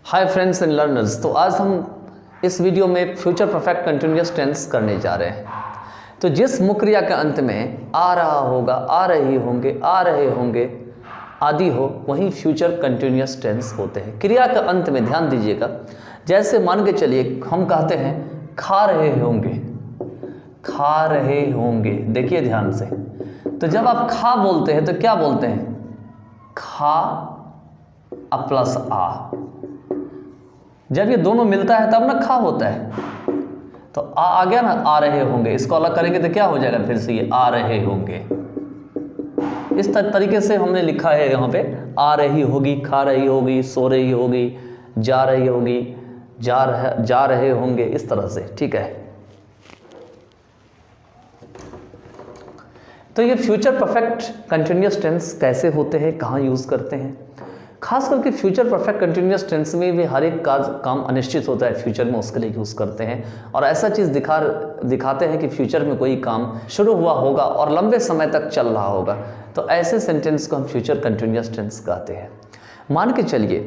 Hi friends and learners. तो आज हम इस वीडियो में फ्यूचर परफेक्ट कंटिन्यूअस टेंस करने जा रहे हैं। तो जिस मुख्य क्रिया के अंत में आ रहा होगा, आ रही होंगे, आ रहे होंगे आदि हो, वही फ्यूचर कंटिन्यूअस टेंस होते हैं। क्रिया के अंत में ध्यान दीजिएगा, जैसे मान के चलिए हम कहते हैं खा रहे होंगे, खा रहे होंगे। देखिए ध्यान से, तो जब आप खा बोलते हैं तो क्या बोलते हैं? खा प्लस आ। जब ये दोनों मिलता है तब ना खा होता है। तो आ गया ना, आ रहे होंगे। इसको अलग करेंगे तो क्या हो जाएगा? फिर से ये आ रहे होंगे। इस तरीके से हमने लिखा है यहाँ पे, आ रही होगी, खा रही होगी, सो रही होगी, जा रही होगी, जा रहे होंगे, इस तरह से। ठीक है। तो ये फ्यूचर परफेक्ट कंटिन्यूअस टेंस कैसे होते हैं, कहाँ यूज़ करते हैं? खास करके फ्यूचर परफेक्ट कंटिन्यूअस टेंस में भी हर एक काम अनिश्चित होता है, फ्यूचर में उसके लिए यूज़ करते हैं। और ऐसा चीज़ दिखाते हैं कि फ्यूचर में कोई काम शुरू हुआ होगा और लंबे समय तक चल रहा होगा। तो ऐसे सेंटेंस को हम फ्यूचर कंटिन्यूअस टेंस कहते हैं। मान के चलिए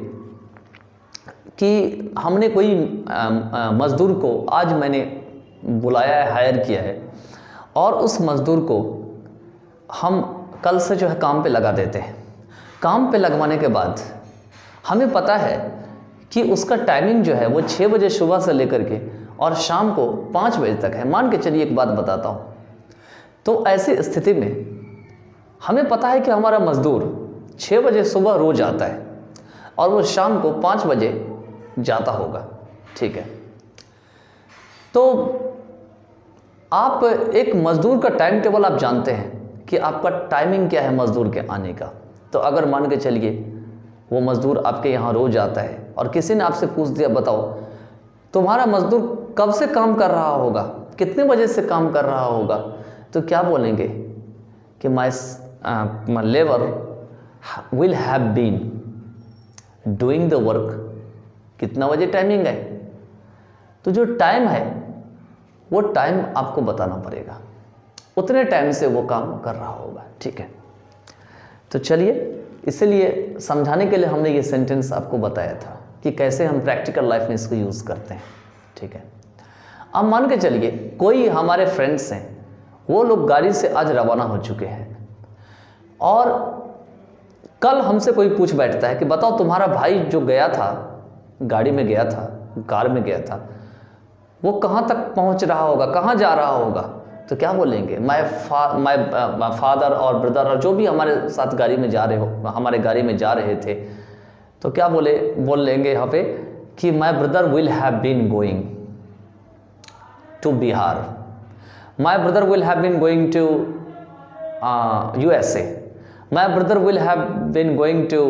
कि हमने कोई मज़दूर को आज मैंने बुलाया है, हायर किया है, और उस मज़दूर को हम कल से जो है काम पे लगा देते हैं। काम पे लगवाने के बाद हमें पता है कि उसका टाइमिंग जो है वो 6 बजे सुबह से लेकर के और शाम को 5 बजे तक है। मान के चलिए एक बात बताता हूँ। तो ऐसी स्थिति में हमें पता है कि हमारा मज़दूर 6 बजे सुबह रोज़ आता है और वो शाम को 5 बजे जाता होगा। ठीक है। तो आप एक मज़दूर का टाइम टेबल आप जानते हैं कि आपका टाइमिंग क्या है मज़दूर के आने का। तो अगर मान के चलिए वो मज़दूर आपके यहाँ रोज़ आता है और किसी ने आपसे पूछ दिया, बताओ तुम्हारा मज़दूर कब से काम कर रहा होगा, कितने बजे से काम कर रहा होगा, तो क्या बोलेंगे कि my labour will have been doing the work. कितना बजे टाइमिंग है? तो जो टाइम है वो टाइम आपको बताना पड़ेगा, उतने टाइम से वो काम कर रहा होगा। ठीक है। तो चलिए, इसलिए समझाने के लिए हमने ये सेंटेंस आपको बताया था कि कैसे हम प्रैक्टिकल लाइफ में इसको यूज़ करते हैं। ठीक है। अब मान के चलिए कोई हमारे फ्रेंड्स हैं, वो लोग गाड़ी से आज रवाना हो चुके हैं और कल हमसे कोई पूछ बैठता है कि बताओ तुम्हारा भाई जो गया था, गाड़ी में गया था, कार में गया था, वो कहाँ तक पहुँच रहा होगा, कहाँ जा रहा होगा। तो क्या बोलेंगे? माय फादर और ब्रदर और जो भी हमारे साथ गाड़ी में जा रहे हो, हमारे गाड़ी में जा रहे थे, तो क्या बोल लेंगे यहाँ पे कि my brother will have been going to Bihar, my brother will have been going to USA, my brother will have been going to,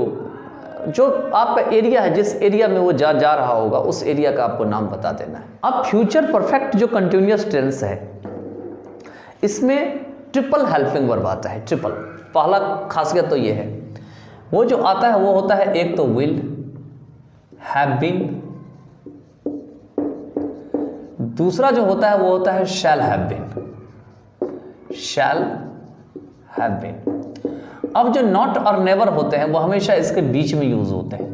जो आपका एरिया है, जिस एरिया में वो जा रहा होगा उस एरिया का आपको नाम बता देना है। अब फ्यूचर परफेक्ट जो कंटिन्यूअस टेंस है, इसमें ट्रिपल हेल्पिंग वर्ब आता है। ट्रिपल, पहला खासियत तो ये है, वो जो आता है वो होता है एक तो विल हैव बीन, दूसरा जो होता है वो होता है shall have been, shall have been. अब जो नॉट और नेवर होते हैं वो हमेशा इसके बीच में यूज होते हैं,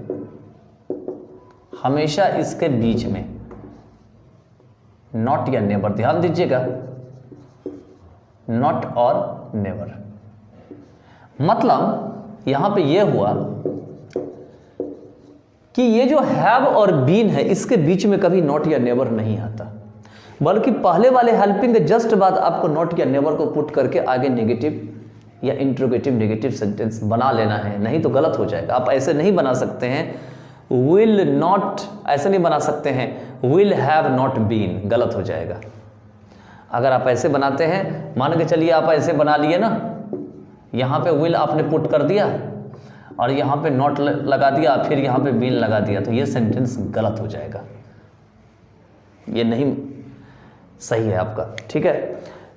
हमेशा इसके बीच में, नॉट या नेवर। ध्यान दीजिएगा, नॉट और नेवर। मतलब यहां पे ये हुआ कि ये जो हैव और बीन है इसके बीच में कभी नॉट या नेवर नहीं आता, बल्कि पहले वाले हेल्पिंग के जस्ट बाद आपको नॉट या नेवर को पुट करके आगे नेगेटिव या इंट्रोगेटिव नेगेटिव सेंटेंस बना लेना है, नहीं तो गलत हो जाएगा। आप ऐसे नहीं बना सकते हैं विल नॉट, ऐसे नहीं बना सकते हैं विल हैव नॉट बीन, गलत हो जाएगा। अगर आप ऐसे बनाते हैं, मान के चलिए आप ऐसे बना लिए ना, यहाँ पे विल आपने पुट कर दिया और यहाँ पे नॉट लगा दिया, फिर यहाँ पे बीन लगा दिया, तो ये सेंटेंस गलत हो जाएगा, ये नहीं सही है आपका। ठीक है।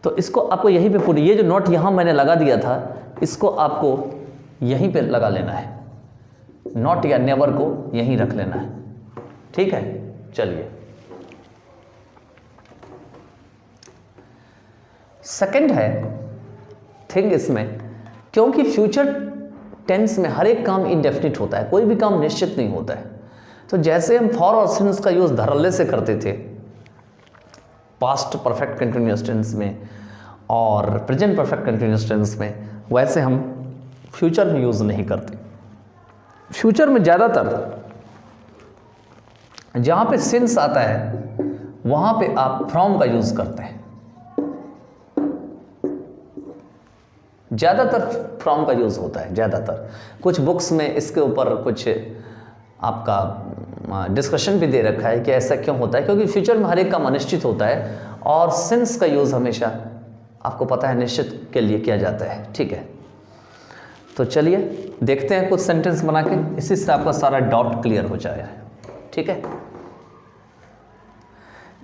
तो इसको आपको यहीं पे पुट, ये जो नॉट यहाँ मैंने लगा दिया था इसको आपको यहीं पे लगा लेना है, नॉट या नेवर को यहीं रख लेना है। ठीक है। चलिए, सेकंड है थिंग इसमें, क्योंकि फ्यूचर टेंस में हर एक काम इंडेफिनिट होता है, कोई भी काम निश्चित नहीं होता है। तो जैसे हम फॉर और सिंस का यूज़ धड़ल्ले से करते थे पास्ट परफेक्ट कंटिन्यूअस टेंस में और प्रेजेंट परफेक्ट कंटिन्यूअस टेंस में, वैसे हम फ्यूचर में यूज़ नहीं करते। फ्यूचर में ज़्यादातर जहाँ पे सिंस आता है वहाँ पे आप फ्रॉम का यूज़ करते हैं, ज़्यादातर फ्रॉम का यूज़ होता है ज़्यादातर। कुछ बुक्स में इसके ऊपर कुछ आपका डिस्कशन भी दे रखा है कि ऐसा क्यों होता है, क्योंकि फ्यूचर में हर एक काम अनिश्चित होता है और सिंस का यूज़ हमेशा आपको पता है निश्चित के लिए किया जाता है। ठीक है, तो चलिए देखते हैं कुछ सेंटेंस बना के, इसी से आपका सारा डाउट क्लियर हो जाएगा। ठीक है,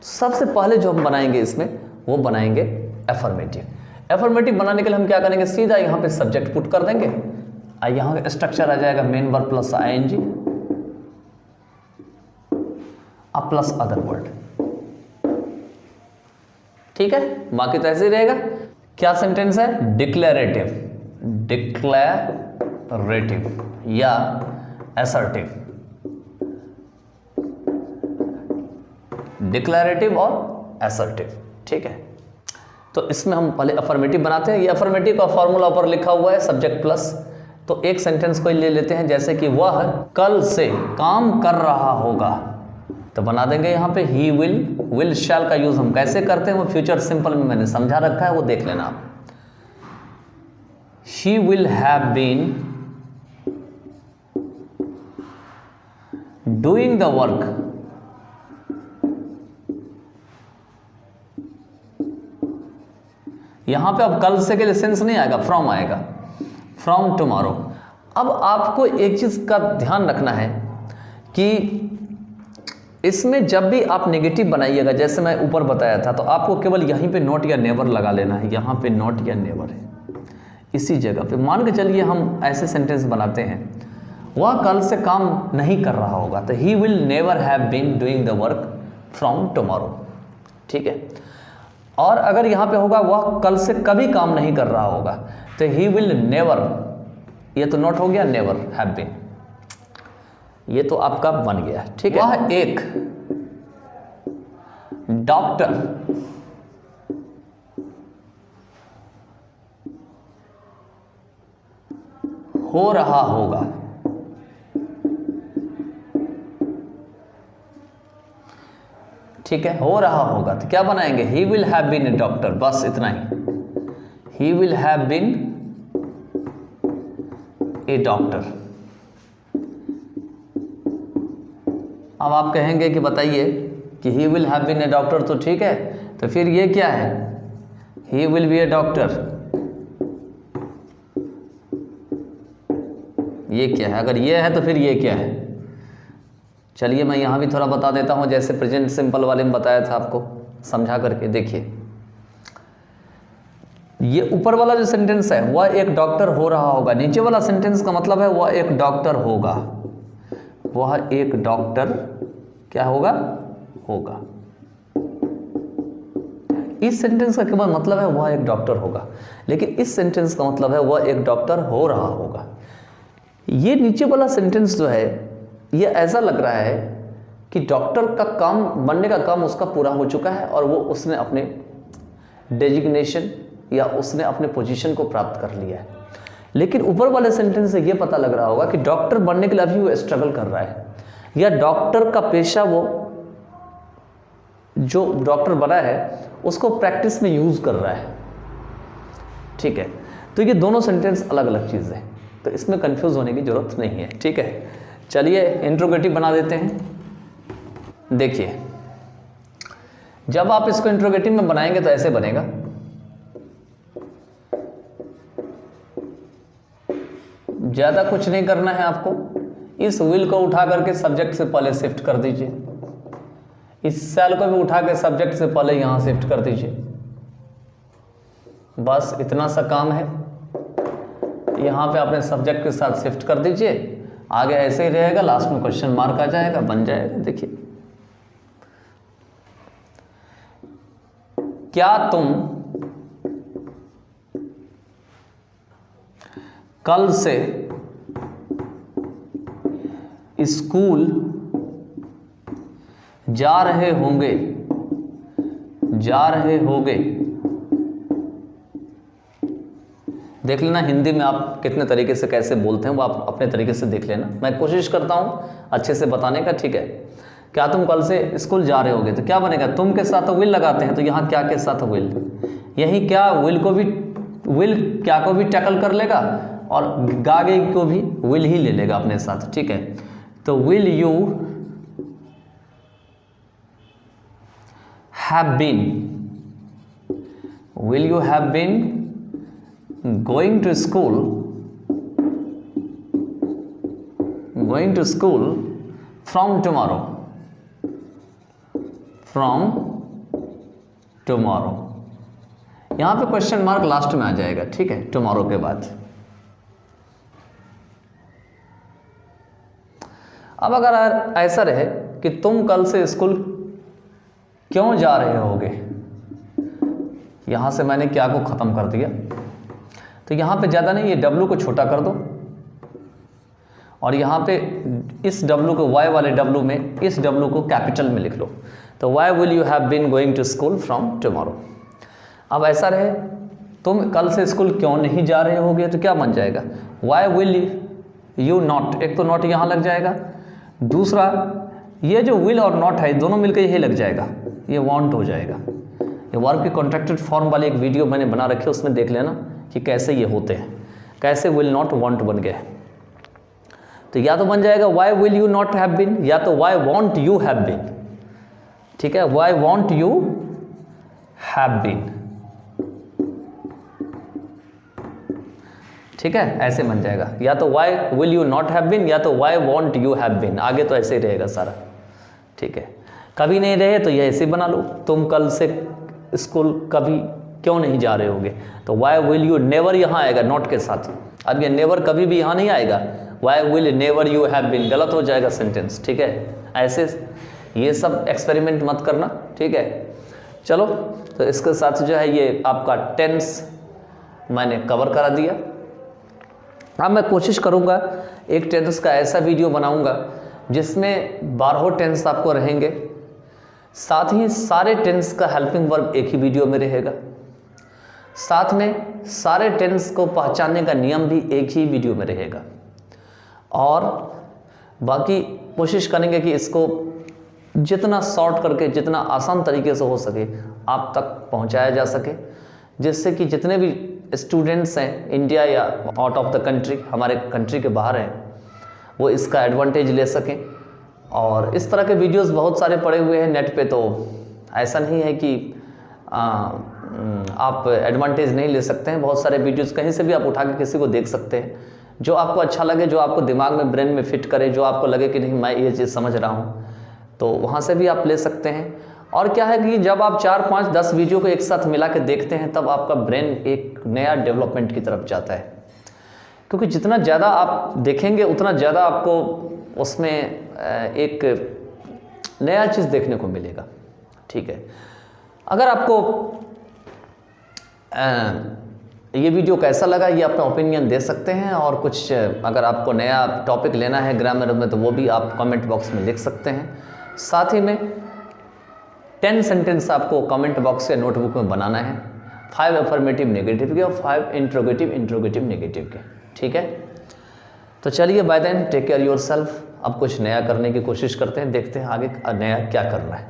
सबसे पहले जो हम बनाएंगे इसमें वो बनाएंगे एफर्मेटिव। एफर्मेटिव बनाने के लिए हम क्या करेंगे, सीधा यहाँ पे सब्जेक्ट पुट कर देंगे, यहाँ का स्ट्रक्चर आ जाएगा मेन वर्ब प्लस आईएनजी अब प्लस अदर वर्ड। ठीक है, बाकी तो ऐसे ही रहेगा। क्या सेंटेंस है, डिक्लेरेटिव, डिक्लेरेटिव या असर्टिव, डिक्लेरेटिव और असर्टिव। ठीक है, तो इसमें हम पहले अफर्मेटिव बनाते हैं। ये अफर्मेटिव का फॉर्मूला ऊपर लिखा हुआ है सब्जेक्ट प्लस। तो एक सेंटेंस को ले लेते हैं, जैसे कि वह कल से काम कर रहा होगा, तो बना देंगे यहाँ पे ही विल शैल का यूज हम कैसे करते हैं वो फ्यूचर सिंपल में मैंने समझा रखा है, वो देख लेना आप। He will have been doing the work यहां पे अब कल से के लिए सेंस नहीं आएगा, फ्रॉम आएगा, फ्रॉम टुमारो। अब आपको एक चीज का ध्यान रखना है कि इसमें जब भी आप नेगेटिव बनाइएगा, जैसे मैं ऊपर बताया था, तो आपको केवल यहीं पे नॉट या नेवर लगा लेना है। यहाँ पे नॉट या नेवर है इसी जगह पे। मान के चलिए हम ऐसे सेंटेंस बनाते हैं, वह कल से काम नहीं कर रहा होगा, तो he will never have been doing the work from tomorrow. ठीक है, और अगर यहाँ पे होगा वह कल से कभी काम नहीं कर रहा होगा, तो ही विल नेवर, ये तो नॉट हो गया, नेवर हैव बीन, ये तो आपका बन गया। ठीक है, वह एक डॉक्टर हो रहा होगा। ठीक है, हो रहा होगा, तो क्या बनाएंगे, he will have been a doctor, बस इतना ही, he will have been a doctor. अब आप कहेंगे कि बताइए कि he will have been a doctor, तो ठीक है, तो फिर ये क्या है, he will be a doctor, ये क्या है, अगर ये है तो फिर ये क्या है। चलिए मैं यहाँ भी थोड़ा बता देता हूँ, जैसे प्रेजेंट सिंपल वाले में बताया था आपको समझा करके। देखिए ये ऊपर वाला जो सेंटेंस है वह एक डॉक्टर हो रहा होगा, नीचे वाला सेंटेंस का मतलब है वह एक डॉक्टर होगा, वह एक डॉक्टर क्या होगा, होगा। इस सेंटेंस का केवल मतलब है वह एक डॉक्टर होगा, लेकिन इस सेंटेंस का मतलब है वह एक डॉक्टर हो रहा होगा। ये नीचे वाला सेंटेंस जो है ये ऐसा लग रहा है कि डॉक्टर का काम बनने का काम उसका पूरा हो चुका है और वो उसने अपने डेजिग्नेशन या उसने अपने पोजीशन को प्राप्त कर लिया है। लेकिन ऊपर वाले सेंटेंस से ये पता लग रहा होगा कि डॉक्टर बनने के लिए अभी वो स्ट्रगल कर रहा है, या डॉक्टर का पेशा वो जो डॉक्टर बना है उसको प्रैक्टिस में यूज कर रहा है। ठीक है, तो ये दोनों सेंटेंस अलग अलग चीज़ है, तो इसमें कंफ्यूज होने की जरूरत नहीं है। ठीक है, चलिए इंट्रोगेटिव बना देते हैं। देखिए जब आप इसको इंट्रोगेटिव में बनाएंगे तो ऐसे बनेगा, ज्यादा कुछ नहीं करना है आपको, इस विल को उठा करके सब्जेक्ट से पहले शिफ्ट कर दीजिए, इस शैल को भी उठा के सब्जेक्ट से पहले यहां शिफ्ट कर दीजिए, बस इतना सा काम है। यहां पे आपने सब्जेक्ट के साथ शिफ्ट कर दीजिए, आगे ऐसे ही रहेगा, लास्ट में क्वेश्चन मार्क आ जाएगा, बन जाएगा। देखिए क्या तुम कल से स्कूल जा रहे होंगे, जा रहे होगे। देख लेना हिंदी में आप कितने तरीके से कैसे बोलते हैं, वो आप अपने तरीके से देख लेना। मैं कोशिश करता हूँ अच्छे से बताने का, ठीक है। क्या तुम कल से स्कूल जा रहे होगे, तो क्या बनेगा, तुम के साथ विल लगाते हैं, तो यहाँ क्या के साथ विल, यही क्या विल को भी, विल क्या को भी टैकल कर लेगा और गागे को भी विल ही ले लेगा अपने साथ, ठीक है। तो will you have been, will you have been going to school from tomorrow, यहां पे क्वेश्चन मार्क लास्ट में आ जाएगा, ठीक है, टुमारो के बाद। अब अगर ऐसा रहे कि तुम कल से स्कूल क्यों जा रहे होगे, यहां से मैंने क्या को खत्म कर दिया, तो यहाँ पे ज़्यादा नहीं, ये W को छोटा कर दो और यहाँ पे इस W को, Y वाले W में इस W को कैपिटल में लिख लो। तो why will you have been going to school from tomorrow. अब ऐसा रहे तुम कल से स्कूल क्यों नहीं जा रहे होगे, तो क्या बन जाएगा, वाई विल यू नॉट, एक तो नॉट यहाँ लग जाएगा, दूसरा ये जो विल और नॉट है दोनों मिलकर यही लग जाएगा, ये वांट हो जाएगा। ये वर्ब की कॉन्ट्रैक्टेड फॉर्म वाली एक वीडियो मैंने बना रखी है, उसमें देख लेना कि कैसे ये होते हैं, कैसे विल नॉट वांट बन गए। तो या तो बन जाएगा why will you not have been, या तो why won't you have been, ठीक है, why won't you have been, ठीक है, ऐसे बन जाएगा। या तो why will you not have been, या तो why won't you have been, आगे तो ऐसे ही रहेगा सारा, ठीक है। कभी नहीं रहे तो ये ऐसे बना लो, तुम कल से स्कूल कभी क्यों नहीं जा रहे होगे, तो वाई विल यू नेवर यहाँ आएगा नॉट के साथ। अब ये नेवर कभी भी यहाँ नहीं आएगा, why will never you have been, गलत हो जाएगा सेंटेंस, ठीक है। ऐसे ये सब एक्सपेरिमेंट मत करना, ठीक है। चलो, तो इसके साथ जो है ये आपका टेंस मैंने कवर करा दिया। अब मैं कोशिश करूँगा एक टेंस का ऐसा वीडियो बनाऊँगा जिसमें 12 टेंस आपको रहेंगे, साथ ही सारे टेंस का हेल्पिंग वर्ब एक ही वीडियो में रहेगा, साथ में सारे टेंस को पहचानने का नियम भी एक ही वीडियो में रहेगा, और बाकी कोशिश करेंगे कि इसको जितना शॉर्ट करके, जितना आसान तरीके से हो सके आप तक पहुंचाया जा सके, जिससे कि जितने भी स्टूडेंट्स हैं इंडिया या आउट ऑफ द कंट्री, हमारे कंट्री के बाहर हैं, वो इसका एडवांटेज ले सकें। और इस तरह के वीडियोस बहुत सारे पड़े हुए हैं नेट पे, तो ऐसा नहीं है कि आप एडवांटेज नहीं ले सकते हैं। बहुत सारे वीडियोस कहीं से भी आप उठा के किसी को देख सकते हैं, जो आपको अच्छा लगे, जो आपको दिमाग में, ब्रेन में फिट करे, जो आपको लगे कि नहीं मैं ये चीज़ समझ रहा हूँ, तो वहाँ से भी आप ले सकते हैं। और क्या है कि जब आप 4, 5, 10 वीडियो को एक साथ मिला के देखते हैं तब आपका ब्रेन एक नया डेवलपमेंट की तरफ जाता है, क्योंकि जितना ज़्यादा आप देखेंगे उतना ज़्यादा आपको उसमें एक नया चीज़ देखने को मिलेगा, ठीक है। अगर आपको ये वीडियो कैसा लगा ये अपना ओपिनियन दे सकते हैं, और कुछ अगर आपको नया टॉपिक लेना है ग्रामर में तो वो भी आप कमेंट बॉक्स में लिख सकते हैं। साथ ही में 10 सेंटेंस आपको कमेंट बॉक्स या नोटबुक में बनाना है, 5 अफर्मेटिव नेगेटिव के और 5 इंट्रोगेटिव नेगेटिव के, ठीक है। तो चलिए, bye then, take care yourself. अब कुछ नया करने की कोशिश करते हैं, देखते हैं आगे नया क्या करना है।